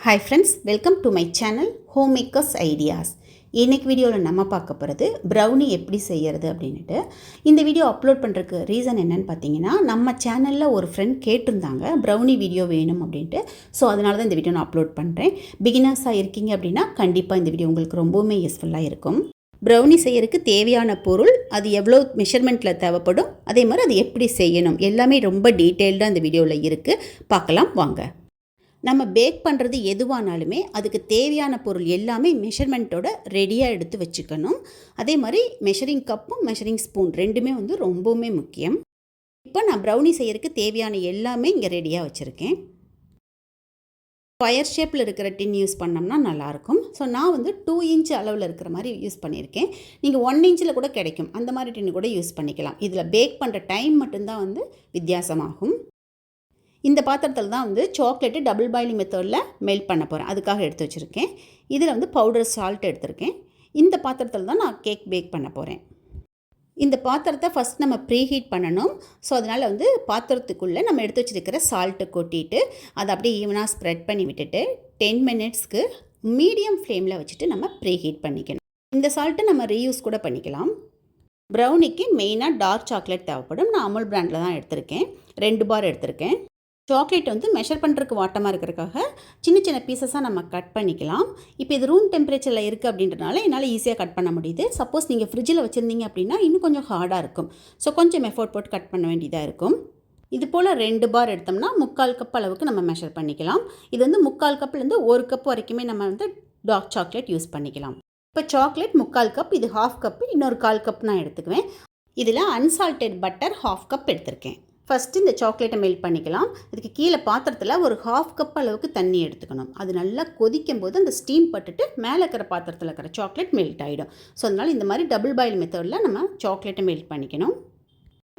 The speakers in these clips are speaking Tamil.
Hi friends, welcome to my channel home makers ideas. இன்றைக்கி வீடியோவில் நம்ம பார்க்க போகிறது ப்ரௌனி எப்படி செய்கிறது அப்படின்ட்டு. இந்த வீடியோ அப்லோட் பண்ணுறதுக்கு ரீசன் என்னென்னு பார்த்தீங்கன்னா, நம்ம சேனலில் ஒரு ஃப்ரெண்ட் கேட்டிருந்தாங்க ப்ரௌனி வீடியோ வேணும் அப்படின்ட்டு. ஸோ அதனால தான் இந்த வீடியோ நான் அப்லோட் பண்ணுறேன். பிகினர்ஸாக இருக்கீங்க அப்படின்னா கண்டிப்பாக இந்த வீடியோ உங்களுக்கு ரொம்பவுமே யூஸ்ஃபுல்லாக இருக்கும். ப்ரௌனி செய்யறதுக்கு தேவையான பொருள், அது எவ்வளோ மெஷர்மெண்ட்டில் தேவைப்படும், அதே மாதிரி அது எப்படி செய்யணும், எல்லாமே ரொம்ப டீட்டெயில்டாக இந்த வீடியோவில் இருக்குது. பார்க்கலாம் வாங்க. நம்ம பேக் பண்ணுறது எதுவானாலுமே அதுக்கு தேவையான பொருள் எல்லாமே மெஷர்மெண்ட்டோட ரெடியாக எடுத்து வச்சுக்கணும். அதே மாதிரி மெஷரிங் கப்பும் மெஷரிங் ஸ்பூன் ரெண்டுமே ரொம்பவுமே முக்கியம். இப்போ நான் ப்ரௌனி செய்யறதுக்கு தேவையான எல்லாமே இங்கே ரெடியாக வச்சுருக்கேன். ஸ்கொயர் ஷேப்பில் இருக்கிற டின் யூஸ் பண்ணோம்னா நல்லாயிருக்கும். ஸோ நான் 2 இன்ச் அளவில் இருக்கிற மாதிரி யூஸ் பண்ணியிருக்கேன். நீங்கள் 1 இன்ச்சில் கூட கிடைக்கும், அந்த மாதிரி டின்னு கூட யூஸ் பண்ணிக்கலாம். இதில் பேக் பண்ணுற டைம் மட்டும்தான் வித்தியாசமாகும். இந்த பாத்திரத்தில் தான் சாக்லேட்டு டபுள் பாயிலிங் மெத்தடில் மெல்ட் பண்ண போகிறேன். அதுக்காக எடுத்து வச்சுருக்கேன். இதில் பவுடர் சால்ட் எடுத்திருக்கேன். இந்த பாத்திரத்தில் தான் நான் கேக் பேக் பண்ண போகிறேன். இந்த பாத்திரத்தை ஃபஸ்ட் நம்ம ப்ரீ ஹீட் பண்ணணும். ஸோ அதனால் பாத்திரத்துக்குள்ளே நம்ம எடுத்து வச்சுருக்கிற சால்ட்டை கொட்டிட்டு அதை அப்படியே ஈவனாக ஸ்ப்ரெட் பண்ணி விட்டுட்டு 10 மினிட்ஸ்க்கு மீடியம் ஃப்ளேமில் வச்சுட்டு நம்ம ப்ரீ ஹீட் பண்ணிக்கணும். இந்த சால்ட்டை நம்ம ரீயூஸ் கூட பண்ணிக்கலாம். ப்ரௌனிக்கு மெயினாக டார்க் சாக்லேட் தேவைப்படும். நான் அமுல் பிராண்டில் தான் எடுத்திருக்கேன். 2 பார் எடுத்திருக்கேன். சாக்லேட் மெஷர் பண்ணுறதுக்கு வாட்டமாக இருக்கிறதுக்காக சின்ன சின்ன பீசஸாக நம்ம கட் பண்ணிக்கலாம். இப்போ இது ரூம் டெம்பரேச்சரில் இருக்குது அப்படின்றனால என்னால் ஈஸியாக கட் பண்ண முடியுது. சப்போஸ் நீங்கள் ஃப்ரிட்ஜில் வச்சுருந்தீங்க அப்படின்னா இன்னும் கொஞ்சம் ஹார்டாக இருக்கும். ஸோ கொஞ்சம் எஃபோர்ட் போட்டு கட் பண்ண வேண்டியதாக இருக்கும். இது போல் 2 பார் எடுத்தோம்னா 3/4 கப் அளவுக்கு நம்ம மெஷர் பண்ணிக்கலாம். இது 3/4 கப்லேருந்து 1 கப் வரைக்குமே நம்ம டார்க் சாக்லேட் யூஸ் பண்ணிக்கலாம். இப்போ சாக்லேட் 3/4 கப், இது 1/2 கப்பு, இன்னொரு 1/4 கப் நான் எடுத்துக்குவேன். இதில் அன்சால்டட் பட்டர் 1/2 கப் எடுத்திருக்கேன். ஃபஸ்ட்டு இந்த சாக்லேட்டை மெல்ட் பண்ணிக்கலாம். இதுக்கு கீழே பாத்திரத்தில் ஒரு 1/2 கப் அளவுக்கு தண்ணி எடுத்துக்கணும். அது நல்லா கொதிக்கும் போது அந்த ஸ்டீம் பட்டுட்டு மேலே இருக்கிற பாத்திரத்தில் இருக்கிற சாக்லேட் மெல்ட் ஆகிடும். ஸோ அதனால் இந்த மாதிரி டபுள் பாயில் மெத்தடில் நம்ம சாக்லேட்டை மெல்ட் பண்ணிக்கணும்.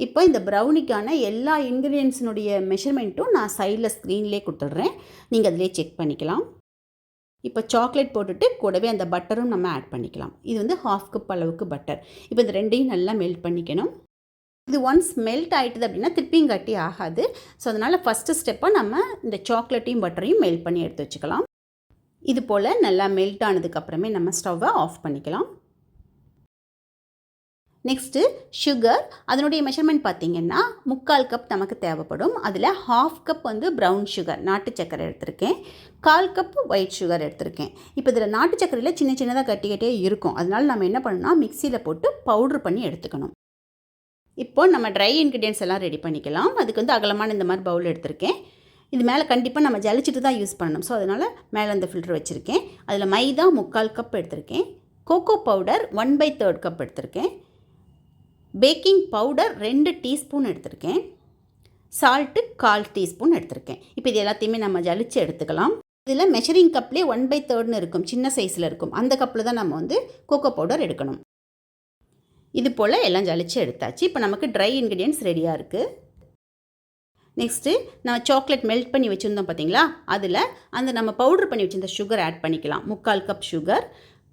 இப்போ இந்த ப்ரௌனிக்கான எல்லா இன்க்ரீடியன்ஸினுடைய மெஷர்மெண்ட்டும் நான் சைடில் ஸ்க்ரீன்லேயே கொடுத்துட்றேன். நீங்கள் அதிலே செக் பண்ணிக்கலாம். இப்போ சாக்லேட் போட்டுட்டு கூடவே அந்த பட்டரும் நம்ம ஆட் பண்ணிக்கலாம். இது 1/2 கப் அளவுக்கு பட்டர். இப்போ இந்த ரெண்டையும் நல்லா மெல்ட் பண்ணிக்கணும். இது ஒன்ஸ் மெல்ட் ஆகிட்டுது அப்படின்னா திருப்பியும் கட்டி ஆகாது. ஸோ அதனால் ஃபஸ்ட்டு ஸ்டெப்பாக நம்ம இந்த சாக்லேட்டையும் பட்டரையும் மெல்ட் பண்ணி எடுத்து வச்சுக்கலாம். இது போல் நல்லா மெல்ட் ஆனதுக்கப்புறமே நம்ம ஸ்டவ்வை ஆஃப் பண்ணிக்கலாம். நெக்ஸ்ட்டு சுகர், அதனுடைய மெஷர்மெண்ட் பார்த்திங்கன்னா 3/4 கப் நமக்கு தேவைப்படும். அதில் 1/2 கப் ப்ரௌன் சுகர் நாட்டு சக்கரை எடுத்திருக்கேன். 1/4 கப் ஒயிட் சுகர் எடுத்திருக்கேன். இப்போ இதில் நாட்டு சக்கரையில் சின்ன சின்னதாக கட்டிக்கிட்டே இருக்கும். அதனால் நம்ம என்ன பண்ணணும்னா மிக்சியில் போட்டு பவுட்ரு பண்ணி எடுத்துக்கணும். இப்போ நம்ம ட்ரை இன்க்ரீடியன்ஸ் எல்லாம் ரெடி பண்ணிக்கலாம். அதுக்கு அகலமான இந்த மாதிரி பவுல் எடுத்திருக்கேன். இது மேலே கண்டிப்பாக நம்ம ஜலிச்சுட்டு தான் யூஸ் பண்ணணும். ஸோ அதனால் மேலே அந்த ஃபில்டர் வச்சுருக்கேன். அதில் மைதா 3/4 கப் எடுத்திருக்கேன். கோகோ பவுடர் 1/3 கப் எடுத்திருக்கேன். பேக்கிங் பவுடர் 2 டீஸ்பூன் எடுத்திருக்கேன். சால்ட்டு 1/4 டீஸ்பூன் எடுத்திருக்கேன். இப்போ இது எல்லாத்தையுமே நம்ம ஜலிச்சு எடுத்துக்கலாம். இதில் மெஷரிங் கப்லேயே 1/3 இருக்கும், சின்ன சைஸில் இருக்கும். அந்த கப்பில் தான் நம்ம கோகோ பவுடர் எடுக்கணும். இது போல் எல்லாம் ஜலிச்சு எடுத்தாச்சு. இப்போ நமக்கு ட்ரை இன்க்ரீடியன்ஸ் ரெடியாக இருக்குது. நெக்ஸ்ட்டு நம்ம சாக்லேட் மெல்ட் பண்ணி வச்சுருந்தோம் பார்த்தீங்களா, அதில் அந்த நம்ம பவுட்ரு பண்ணி வச்சுருந்த சுகர் ஆட் பண்ணிக்கலாம். 3/4 cup sugar,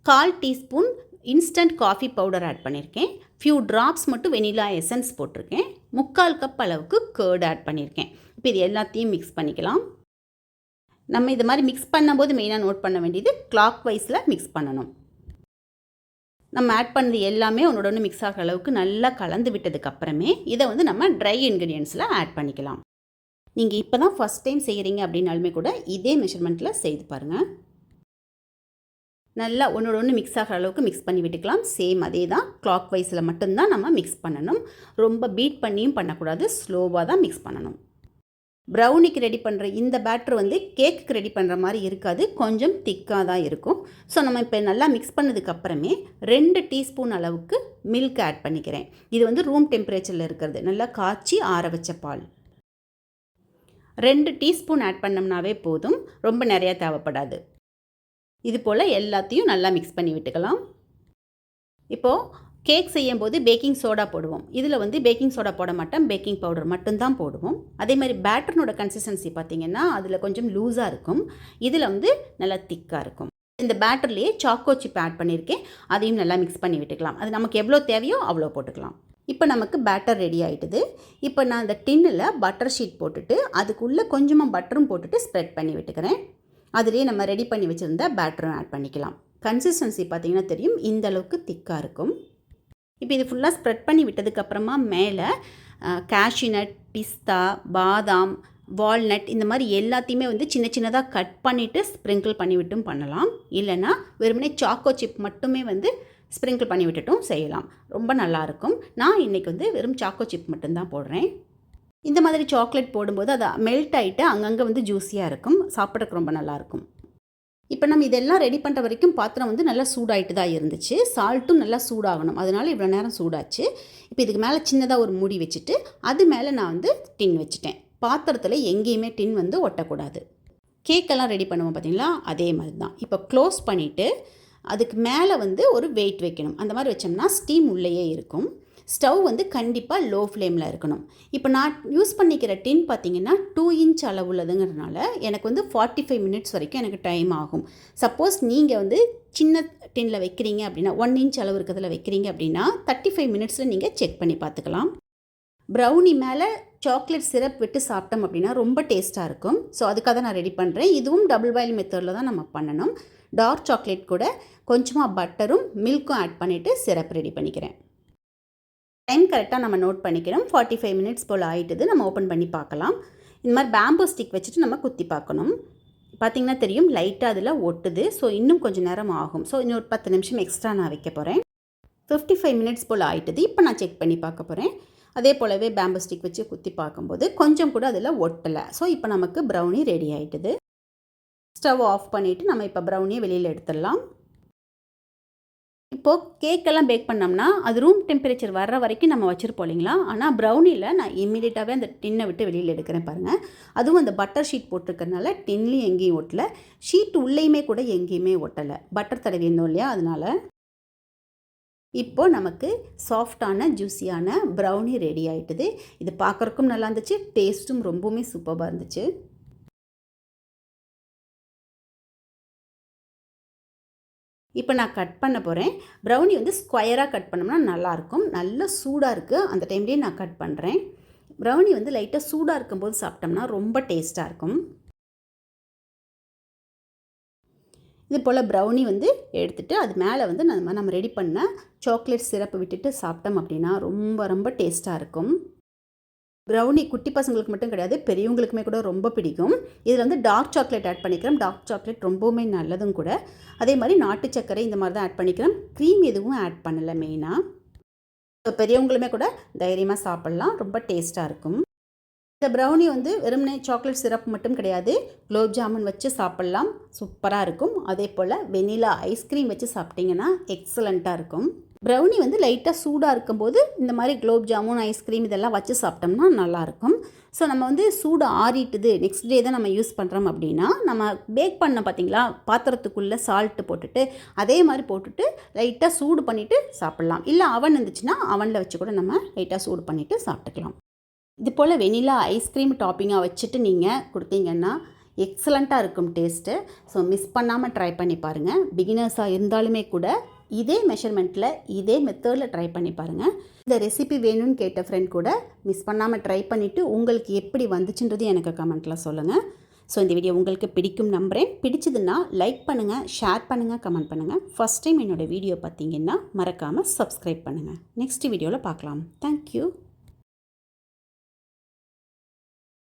1/4 teaspoon instant coffee powder add பண்ணியிருக்கேன். ஃபியூ ட்ராப்ஸ் மட்டும் வெனிலா எசன்ஸ் போட்டிருக்கேன். 3/4 கப் அளவுக்கு கர்ட் ஆட் பண்ணியிருக்கேன். இப்போ இது எல்லாத்தையும் மிக்ஸ் பண்ணிக்கலாம். நம்ம இது மாதிரி மிக்ஸ் பண்ணும்போது மெயினாக நோட் பண்ண வேண்டியது கிளாக் வைஸில் மிக்ஸ் பண்ணணும். நம்ம ஆட் பண்ணது எல்லாமே ஒன்று மிக்ஸ் ஆகிற அளவுக்கு நல்லா கலந்து விட்டதுக்கப்புறமே இதை நம்ம ட்ரை இன்க்ரீடியன்ஸில் ஆட் பண்ணிக்கலாம். நீங்கள் இப்போ தான் ஃபஸ்ட் டைம் செய்கிறீங்க அப்படின்னாலுமே கூட இதே மெஷர்மெண்ட்டில் செய்து பாருங்கள். நல்லா ஒன்று மிக்ஸ் ஆகிற அளவுக்கு மிக்ஸ் பண்ணி விட்டுக்கலாம். சேம் அதே தான், கிளாக் வைஸில் மட்டும்தான் நம்ம மிக்ஸ் பண்ணணும். ரொம்ப பீட் பண்ணியும் பண்ணக்கூடாது, ஸ்லோவாக தான் மிக்ஸ் பண்ணணும். ப்ரௌனிக்கு ரெடி பண்ணுற இந்த பேட்டர் கேக்குக்கு ரெடி பண்ணுற மாதிரி இருக்காது, கொஞ்சம் திக்காக தான் இருக்கும். ஸோ நம்ம இப்போ நல்லா மிக்ஸ் பண்ணதுக்கப்புறமே 2 டீஸ்பூன் அளவுக்கு மில்க் ஆட் பண்ணிக்கிறேன். இது ரூம் டெம்பரேச்சரில் இருக்கிறது, நல்லா காய்ச்சி ஆற வச்ச பால். 2 டீஸ்பூன் ஆட் பண்ணோம்னாவே போதும், ரொம்ப நிறையா தேவைப்படாது. இது போல் எல்லாத்தையும் நல்லா மிக்ஸ் பண்ணி விட்டுக்கலாம். இப்போது கேக் செய்யும்போது பேக்கிங் சோடா போடுவோம். இதில் பேக்கிங் சோடா போட மாட்டோம், பேக்கிங் பவுடர் மட்டும்தான் போடுவோம். அதே மாதிரி பேட்டர்னோட கன்சிஸ்டன்சி பார்த்திங்கன்னா அதில் கொஞ்சம் லூஸாக இருக்கும், இதில் நல்லா திக்காக இருக்கும். இந்த பேட்டர்லேயே சாக்கோ சிப் ஆட் பண்ணியிருக்கேன். அதையும் நல்லா மிக்ஸ் பண்ணி விட்டுக்கலாம். அது நமக்கு எவ்வளோ தேவையோ அவ்வளோ போட்டுக்கலாம். இப்போ நமக்கு பேட்டர் ரெடி ஆகிட்டுது. இப்போ நான் அந்த டின்னில் பட்டர் ஷீட் போட்டுட்டு அதுக்குள்ளே கொஞ்சமாக பட்டரும் போட்டுட்டு ஸ்ப்ரெட் பண்ணி விட்டுக்கிறேன். அதிலே நம்ம ரெடி பண்ணி வச்சுருந்த பேட்டரும் ஆட் பண்ணிக்கலாம். கன்சிஸ்டன்சி பார்த்திங்கன்னா தெரியும், இந்த அளவுக்கு திக்காக இருக்கும். இப்போ இது ஃபுல்லாக ஸ்ப்ரெட் பண்ணி விட்டதுக்கப்புறமா மேலே கேஷ்யூநட், பிஸ்தா, பாதாம், வால்நட் இந்த மாதிரி எல்லாத்தையுமே வந்து சின்ன சின்னதாக கட் பண்ணிவிட்டு ஸ்ப்ரிங்கிள் பண்ணிவிட்டும் பண்ணலாம். இல்லைன்னா வெறுமனே சாக்கோ சிப் மட்டுமே வந்து ஸ்ப்ரிங்கிள் பண்ணி விட்டுட்டும் செய்யலாம். ரொம்ப நல்லாயிருக்கும். நான் இன்றைக்கி வந்து வெறும் சாக்கோ சிப் மட்டும்தான் போடுறேன். இந்த மாதிரி சாக்லேட் போடும்போது அது மெல்ட் ஆகிட்டு அங்கங்கே வந்து ஜூஸியாக இருக்கும், சாப்பிட்றதுக்கு ரொம்ப நல்லாயிருக்கும். இப்போ நம்ம இதெல்லாம் ரெடி பண்ணுற வரைக்கும் பாத்திரம் வந்து நல்லா சூடாகிட்டு தான் இருந்துச்சு. சால்ட்டும் நல்லா சூடாகணும், அதனால் இவ்வளோ நேரம் சூடாச்சு. இப்போ இதுக்கு மேலே சின்னதாக ஒரு மூடி வச்சுட்டு அது மேலே நான் வந்து டின் வச்சுட்டேன். பாத்திரத்தில் எங்கேயுமே டின் வந்து ஒட்டக்கூடாது. கேக்கெல்லாம் ரெடி பண்ணுவோம் பார்த்தீங்களா, அதே மாதிரி தான். இப்போ க்ளோஸ் பண்ணிவிட்டு அதுக்கு மேலே வந்து ஒரு வெயிட் வைக்கணும். அந்த மாதிரி வச்சோம்னா ஸ்டீம் உள்ளேயே இருக்கும். ஸ்டவ் வந்து கண்டிப்பாக லோ ஃப்ளேமில் இருக்கணும். இப்போ நான் யூஸ் பண்ணிக்கிற டின் பார்த்திங்கன்னா 2 இன்ச் அளவு உள்ளதுங்கிறதுனால எனக்கு வந்து 45 மினிட்ஸ் வரைக்கும் எனக்கு டைம் ஆகும். சப்போஸ் நீங்கள் வந்து சின்ன டின்னில் வைக்கிறீங்க அப்படின்னா 1 இன்ச் அளவு இருக்கிறதுல வைக்கிறீங்க அப்படின்னா 35 மினிட்ஸில் நீங்கள் செக் பண்ணி பார்த்துக்கலாம். ப்ரௌனி மேலே சாக்லேட் சிரப் விட்டு சாப்பிட்டோம் அப்படின்னா ரொம்ப டேஸ்ட்டாக இருக்கும். ஸோ அதுக்காக தான் நான் ரெடி பண்ணுறேன். இதுவும் டபுள் பாயில் மெத்தடில் தான் நம்ம பண்ணணும். டார்க் சாக்லேட் கூட கொஞ்சமாக பட்டரும் மில்க்கும் ஆட் பண்ணிவிட்டு சிரப் ரெடி பண்ணிக்கிறேன். டைம் கரெக்டாக நம்ம நோட் பண்ணிக்கிறோம். 45 மினிட்ஸ் போல் ஆகிட்டுது. நம்ம ஓப்பன் பண்ணி பார்க்கலாம். இந்த மாதிரி பேம்பூ ஸ்டிக் வச்சுட்டு நம்ம குத்தி பார்க்கணும். பார்த்திங்கன்னா தெரியும், லைட்டாக அதில் ஒட்டுது. ஸோ இன்னும் கொஞ்சம் நேரம் ஆகும். ஸோ இன்னும் ஒரு 10 நிமிஷம் எக்ஸ்ட்ரா நான் வைக்க போகிறேன். 55 மினிட்ஸ் போல் ஆகிட்டுது. இப்போ நான் செக் பண்ணி பார்க்க போகிறேன். அதே போலவே பேம்பூ ஸ்டிக் வச்சு குத்தி பார்க்கும்போது கொஞ்சம் கூட அதில் ஒட்டலை. ஸோ இப்போ நமக்கு ப்ரௌனி ரெடி ஆகிட்டுது. ஸ்டவ் ஆஃப் பண்ணிவிட்டு நம்ம இப்போ ப்ரௌனியை வெளியில் எடுத்துடலாம். இப்போது கேக்கெல்லாம் பேக் பண்ணோம்னா அது ரூம் டெம்பரேச்சர் வர்ற வரைக்கும் நம்ம வச்சுருப்போம் இல்லைங்களா. ஆனால் ப்ரௌனியில் நான் இம்மீடியட்டாகவே அந்த டின்னை விட்டு வெளியில் எடுக்கிறேன் பாருங்கள். அதுவும் அந்த பட்டர் ஷீட் போட்டிருக்கறனால டின்லேயும் எங்கேயும் ஒட்டலை, ஷீட் உள்ளேயுமே கூட எங்கேயுமே ஒட்டலை. பட்டர் தடவி இருந்தோம் இல்லையா, அதனால். இப்போது நமக்கு சாஃப்டான ஜூஸியான ப்ரௌனி ரெடி ஆகிட்டுது. இது பார்க்குறக்கும் நல்லா இருந்துச்சு, டேஸ்ட்டும் ரொம்பவுமே சூப்பராக இருந்துச்சு. இப்போ நான் கட் பண்ண போகிறேன். ப்ரௌனி வந்து ஸ்கொயராக கட் பண்ணோம்னா நல்லாயிருக்கும். நல்லா சூடாக இருக்குது, அந்த டைம்லேயே நான் கட் பண்ணுறேன். ப்ரௌனி வந்து லைட்டாக சூடாக இருக்கும்போது சாப்பிட்டோம்னா ரொம்ப டேஸ்ட்டாக இருக்கும். இது போல் ப்ரௌனி வந்து எடுத்துகிட்டு அது மேலே வந்து நம்ம ரெடி பண்ண சாக்லேட் சிரப்பு விட்டுட்டு சாப்பிட்டோம் அப்படின்னா ரொம்ப ரொம்ப டேஸ்ட்டாக இருக்கும். ப்ரௌனி குட்டி பசங்களுக்கு மட்டும் கிடையாது, பெரியவங்களுக்குமே கூட ரொம்ப பிடிக்கும். இதில் வந்து டார்க் சாக்லேட் ஆட் பண்ணிக்கிறோம். டார்க் சாக்லேட் ரொம்பவுமே நல்லதும் கூட. அதே மாதிரி நாட்டு சர்க்கரை இந்த மாதிரி தான் ஆட் பண்ணிக்கிறோம். க்ரீம் எதுவும் ஆட் பண்ணலை மெயினாக. ஸோ பெரியவங்களுமே கூட தைரியமாக சாப்பிட்லாம், ரொம்ப டேஸ்ட்டாக இருக்கும். இந்த ப்ரௌனி வந்து வெறுமனே சாக்லேட் சிரப் மட்டும் கிடையாது, குலோப் ஜாமுன் வச்சு சாப்பிட்லாம், சூப்பராக இருக்கும். அதே போல் வெனிலா ஐஸ்கிரீம் வச்சு சாப்பிட்டிங்கன்னா எக்ஸலண்ட்டாக இருக்கும். ப்ரௌனி வந்து லைட்டாக சூடாக இருக்கும்போது இந்த மாதிரி குலோப் ஜாமுன், ஐஸ்கிரீம் இதெல்லாம் வச்சு சாப்பிட்டோம்னா நல்லாயிருக்கும். ஸோ நம்ம வந்து சூடு ஆறிட்டுது, நெக்ஸ்ட் டே தான் நம்ம யூஸ் பண்ணுறோம் அப்படின்னா நம்ம பேக் பண்ண பார்த்திங்களா, பாத்திரத்துக்குள்ளே சால்ட்டு போட்டுட்டு அதே மாதிரி போட்டுட்டு லைட்டாக சூடு பண்ணிவிட்டு சாப்பிட்லாம். இல்லை அவன் இருந்துச்சுன்னா அவனில் வச்சு கூட நம்ம லைட்டாக சூடு பண்ணிவிட்டு சாப்பிட்டுக்கலாம். இது போல் வெனிலா ஐஸ்கிரீம் டாப்பிங்காக வச்சுட்டு நீங்கள் கொடுத்தீங்கன்னா எக்ஸலண்ட்டாக இருக்கும் டேஸ்ட்டு. ஸோ மிஸ் பண்ணாமல் ட்ரை பண்ணி பாருங்கள். பிகினர்ஸாக இருந்தாலுமே கூட இதே மெஷர்மெண்ட்டில் இதே மெத்தடில் ட்ரை பண்ணி பாருங்கள். இந்த ரெசிபி வேணும்னு கேட்ட ஃப்ரெண்ட் கூட மிஸ் பண்ணாமல் ட்ரை பண்ணிவிட்டு உங்களுக்கு எப்படி வந்துச்சுன்றது எனக்கு கமெண்ட்டில் சொல்லுங்கள். ஸோ இந்த வீடியோ உங்களுக்கு பிடிக்கும் நம்புகிறேன். பிடிச்சதுன்னா லைக் பண்ணுங்கள், ஷேர் பண்ணுங்கள், கமெண்ட் பண்ணுங்கள். ஃபஸ்ட் டைம் என்னோடய வீடியோ பார்த்தீங்கன்னா மறக்காமல் சப்ஸ்கிரைப் பண்ணுங்கள். நெக்ஸ்ட் வீடியோவில் பார்க்கலாம். தேங்க்யூ.